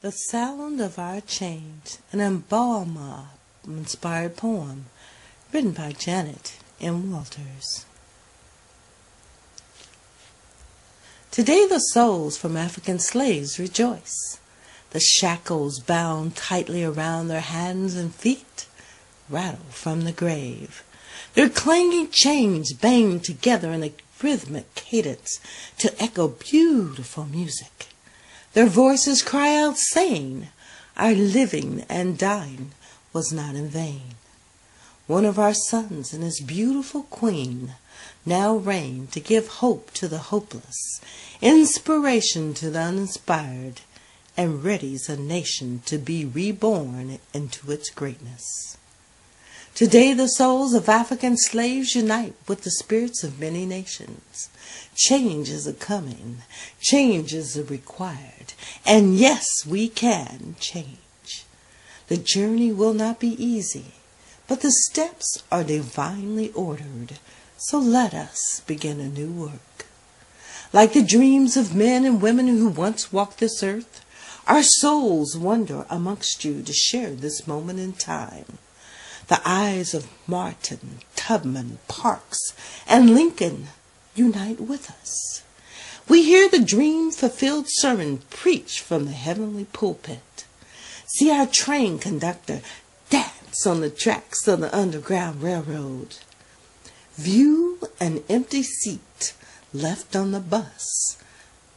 The Sound of Our Change, an Embalmer-inspired poem written by Janet M. Walters. Today the souls from African slaves rejoice. The shackles bound tightly around their hands and feet rattle from the grave. Their clanging chains bang together in a rhythmic cadence to echo beautiful music. Their voices cry out saying, our living and dying was not in vain. One of our sons and his beautiful queen now reign to give hope to the hopeless, inspiration to the uninspired, and readies a nation to be reborn into its greatness. Today the souls of African slaves unite with the spirits of many nations. Change is a-coming, change is required, and yes, we can change. The journey will not be easy, but the steps are divinely ordered, so let us begin a new work. Like the dreams of men and women who once walked this earth, our souls wander amongst you to share this moment in time. The eyes of Martin, Tubman, Parks, and Lincoln unite with us. We hear the dream-fulfilled sermon preached from the heavenly pulpit. See our train conductor dance on the tracks of the Underground Railroad. View an empty seat left on the bus,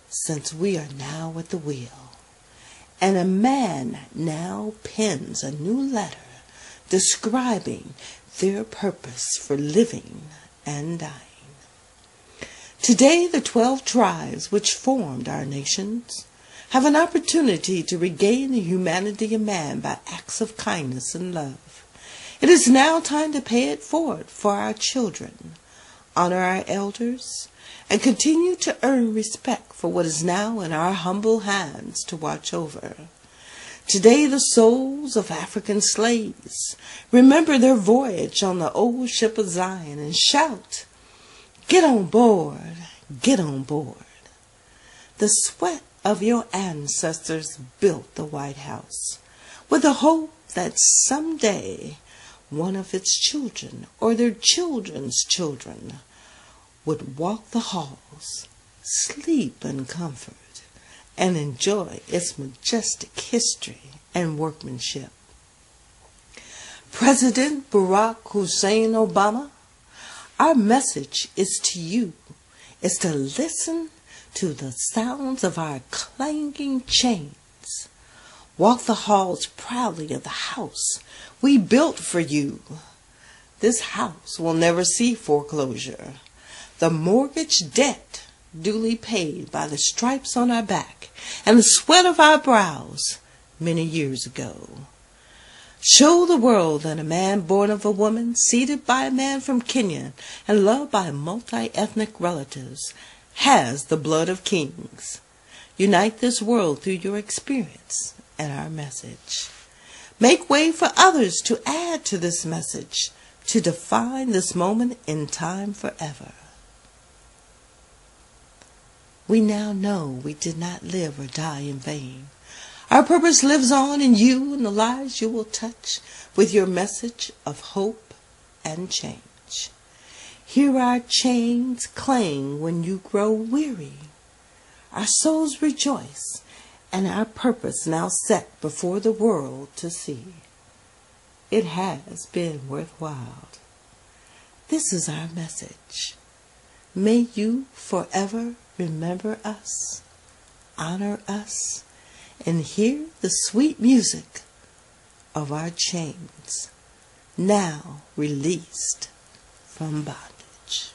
since we are now at the wheel. And a man now pens a new letter describing their purpose for living and dying. Today, the 12 tribes which formed our nations have an opportunity to regain the humanity of man by acts of kindness and love. It is now time to pay it forward for our children, honor our elders, and continue to earn respect for what is now in our humble hands to watch over. Today the souls of African slaves remember their voyage on the old ship of Zion and shout, get on board, get on board. The sweat of your ancestors built the White House with the hope that someday one of its children or their children's children would walk the halls, sleep in comfort, and enjoy its majestic history and workmanship. President Barack Hussein Obama, our message is to you, is to listen to the sounds of our clanging chains. Walk the halls proudly of the house we built for you. This house will never see foreclosure. The mortgage debt duly paid by the stripes on our back and the sweat of our brows many years ago. Show the world that a man born of a woman, seated by a man from Kenya, and loved by multi-ethnic relatives, has the blood of kings. Unite this world through your experience and our message. Make way for others to add to this message, to define this moment in time forever. We now know we did not live or die in vain. Our purpose lives on in you and the lives you will touch with your message of hope and change. Hear our chains clang when you grow weary. Our souls rejoice and our purpose now set before the world to see. It has been worthwhile. This is our message. May you forever remember us, honor us, and hear the sweet music of our chains, now released from bondage.